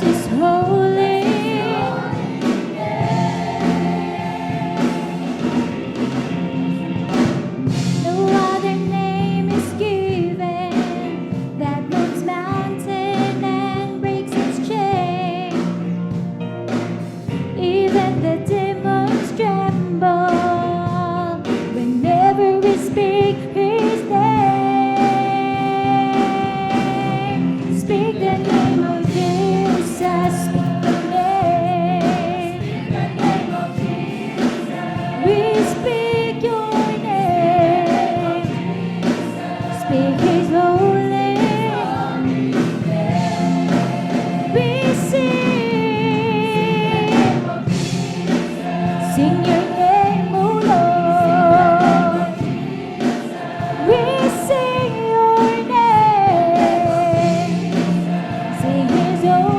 His holy. No other name is given that moves mountain and breaks its chain. Even the demons tremble whenever we speak His name. Speak the name of Jesus. Speak the name. We speak your name. Speak His holy. We sing your name, O Lord. We sing your name. Sing His holy.